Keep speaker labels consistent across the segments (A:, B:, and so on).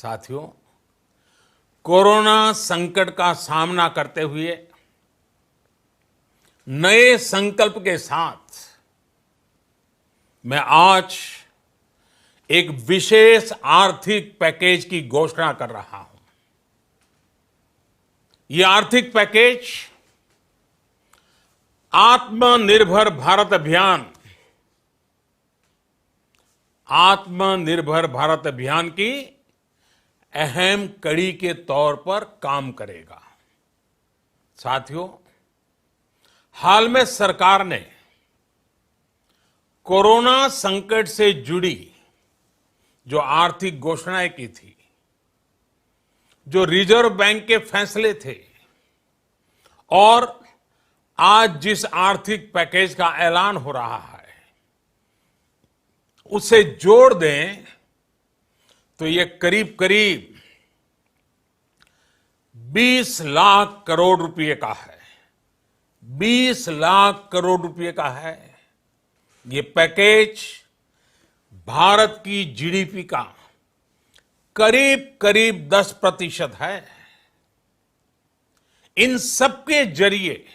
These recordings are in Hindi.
A: साथियों, कोरोना संकट का सामना करते हुए नए संकल्प के साथ मैं आज एक विशेष आर्थिक पैकेज की घोषणा कर रहा हूं। यह आर्थिक पैकेज आत्मनिर्भर भारत अभियान की अहम कड़ी के तौर पर काम करेगा। साथियों, हाल में सरकार ने कोरोना संकट से जुड़ी जो आर्थिक घोषणाएं की थी, जो रिजर्व बैंक के फैसले थे और आज जिस आर्थिक पैकेज का ऐलान हो रहा है, उसे जोड़ दें तो ये करीब करीब 20 लाख करोड़ रुपए का है। 20 लाख करोड़ रुपए का है। ये पैकेज भारत की जीडीपी का करीब करीब 10% है। इन सबके जरिए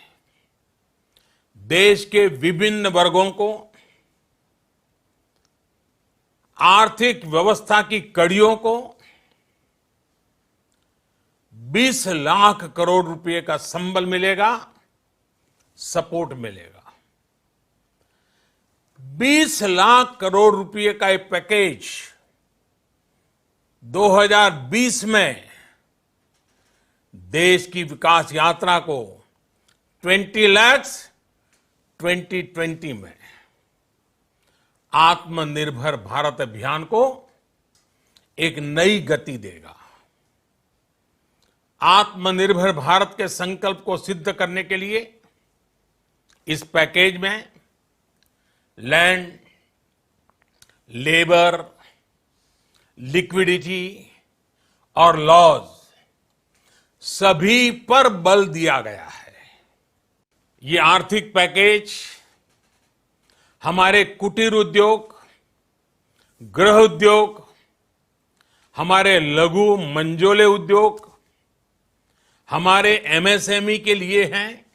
A: देश के विभिन्न वर्गों को आर्थिक व्यवस्था की कड़ियों को 20 लाख करोड़ रुपए का संबल मिलेगा, सपोर्ट मिलेगा। 20 लाख करोड़ रुपए का ये पैकेज 2020 में देश की विकास यात्रा को 20 लाख 2020 में आत्मनिर्भर भारत अभियान को एक नई गति देगा। आत्मनिर्भर भारत के संकल्प को सिद्ध करने के लिए इस पैकेज में लैंड, लेबर, लिक्विडिटी और लॉज सभी पर बल दिया गया है। ये आर्थिक पैकेज हमारे कुटीर उद्योग, गृह उद्योग, हमारे लघु मंझोले उद्योग, हमारे एमएसएमई के लिए हैं,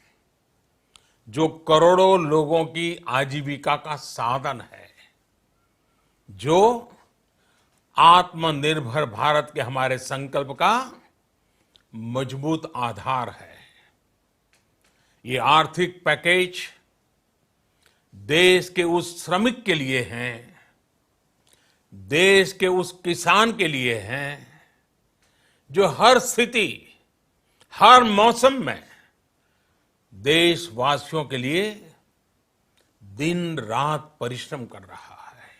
A: जो करोड़ों लोगों की आजीविका का साधन है, जो आत्मनिर्भर भारत के हमारे संकल्प का मजबूत आधार है। ये आर्थिक पैकेज देश के उस श्रमिक के लिए हैं, देश के उस किसान के लिए हैं, जो हर स्थिति, हर मौसम में देशवासियों के लिए दिन रात परिश्रम कर रहा है।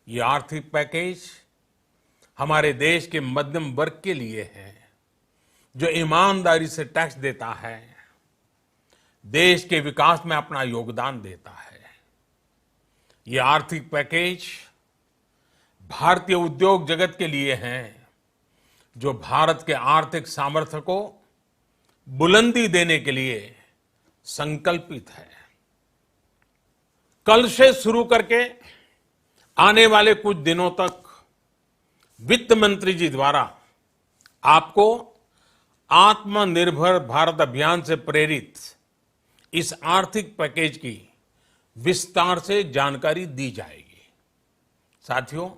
A: ये आर्थिक पैकेज हमारे देश के मध्यम वर्ग के लिए है, जो ईमानदारी से टैक्स देता है, देश के विकास में अपना योगदान देता है। ये आर्थिक पैकेज भारतीय उद्योग जगत के लिए है, जो भारत के आर्थिक सामर्थ्य को बुलंदी देने के लिए संकल्पित है। कल से शुरू करके आने वाले कुछ दिनों तक वित्त मंत्री जी द्वारा आपको आत्मनिर्भर भारत अभियान से प्रेरित इस आर्थिक पैकेज की विस्तार से जानकारी दी जाएगी। साथियों,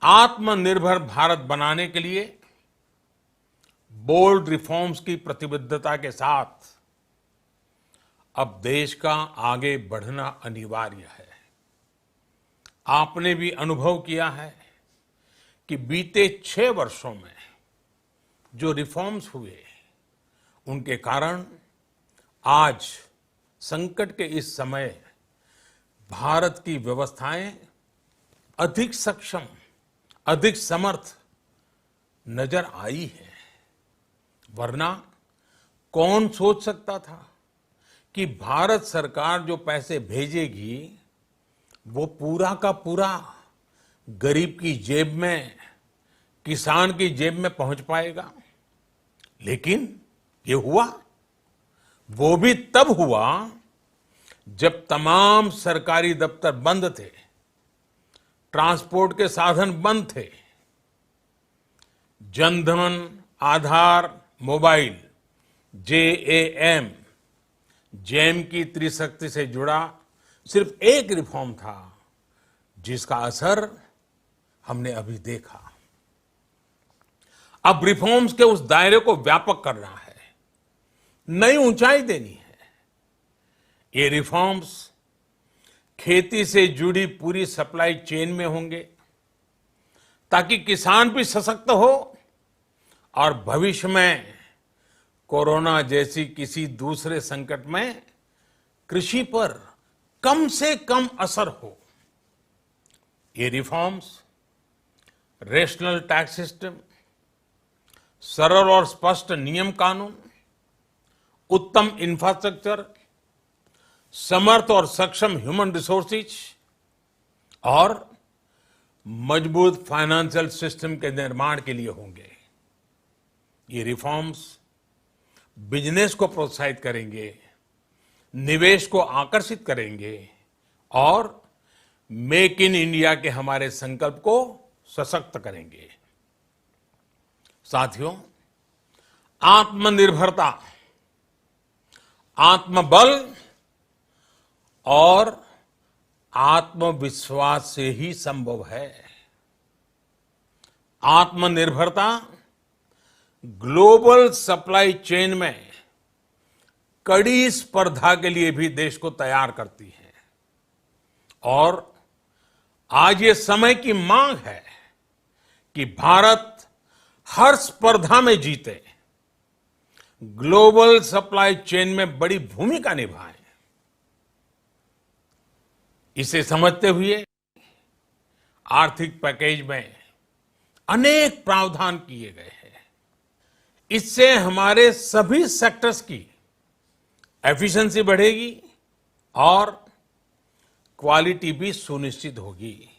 A: आत्मनिर्भर भारत बनाने के लिए बोल्ड रिफॉर्म्स की प्रतिबद्धता के साथ अब देश का आगे बढ़ना अनिवार्य है। आपने भी अनुभव किया है कि बीते 6 वर्षों में जो रिफॉर्म्स हुए, उनके कारण आज संकट के इस समय भारत की व्यवस्थाएं अधिक सक्षम, अधिक समर्थ नजर आई है। वरना कौन सोच सकता था कि भारत सरकार जो पैसे भेजेगी वो पूरा का पूरा गरीब की जेब में, किसान की जेब में पहुंच पाएगा। लेकिन ये हुआ। वो भी तब हुआ जब तमाम सरकारी दफ्तर बंद थे, ट्रांसपोर्ट के साधन बंद थे, जनधन, आधार, मोबाइल, JAM, जैम की त्रिशक्ति से जुड़ा सिर्फ एक रिफॉर्म था जिसका असर हमने अभी देखा। अब रिफॉर्म्स के उस दायरे को व्यापक करना है, नई ऊंचाई देनी है। ये रिफॉर्म्स खेती से जुड़ी पूरी सप्लाई चेन में होंगे ताकि किसान भी सशक्त हो और भविष्य में कोरोना जैसी किसी दूसरे संकट में कृषि पर कम से कम असर हो। ये रिफॉर्म्स रेशनल टैक्स सिस्टम, सरल और स्पष्ट नियम कानून, उत्तम इंफ्रास्ट्रक्चर, समर्थ और सक्षम ह्यूमन रिसोर्सेज और मजबूत फाइनेंशियल सिस्टम के निर्माण के लिए होंगे। ये रिफॉर्म्स बिजनेस को प्रोत्साहित करेंगे, निवेश को आकर्षित करेंगे और मेक इन इंडिया के हमारे संकल्प को सशक्त करेंगे। साथियों, आत्मनिर्भरता, आत्मबल और आत्मविश्वास से ही संभव है। आत्मनिर्भरता ग्लोबल सप्लाई चेन में कड़ी स्पर्धा के लिए भी देश को तैयार करती है और आज ये समय की मांग है कि भारत हर स्पर्धा में जीते, ग्लोबल सप्लाई चेन में बड़ी भूमिका निभाए। इसे समझते हुए आर्थिक पैकेज में अनेक प्रावधान किए गए हैं। इससे हमारे सभी सेक्टर्स की एफिशिएंसी बढ़ेगी और क्वालिटी भी सुनिश्चित होगी।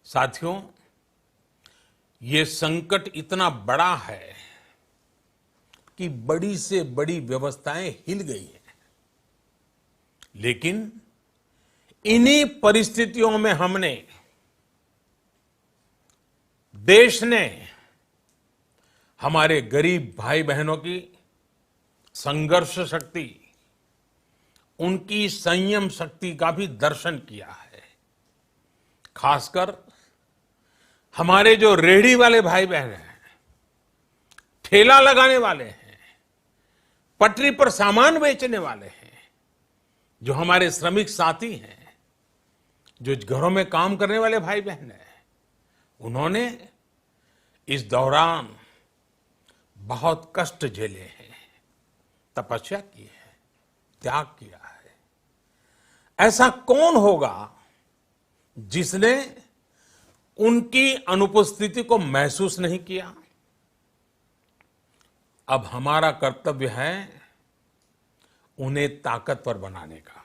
A: साथियों, ये संकट इतना बड़ा है कि बड़ी से बड़ी व्यवस्थाएं हिल गई हैं, लेकिन इन्हीं परिस्थितियों में हमने, देश ने हमारे गरीब भाई बहनों की संघर्ष शक्ति, उनकी संयम शक्ति का भी दर्शन किया है। खासकर हमारे जो रेहड़ी वाले भाई बहन हैं, ठेला लगाने वाले हैं, पटरी पर सामान बेचने वाले हैं, जो हमारे श्रमिक साथी हैं, जो घरों में काम करने वाले भाई बहन हैं, उन्होंने इस दौरान बहुत कष्ट झेले हैं, तपस्या की है, त्याग किया है। ऐसा कौन होगा जिसने उनकी अनुपस्थिति को महसूस नहीं किया? अब हमारा कर्तव्य है उन्हें ताकतवर बनाने का।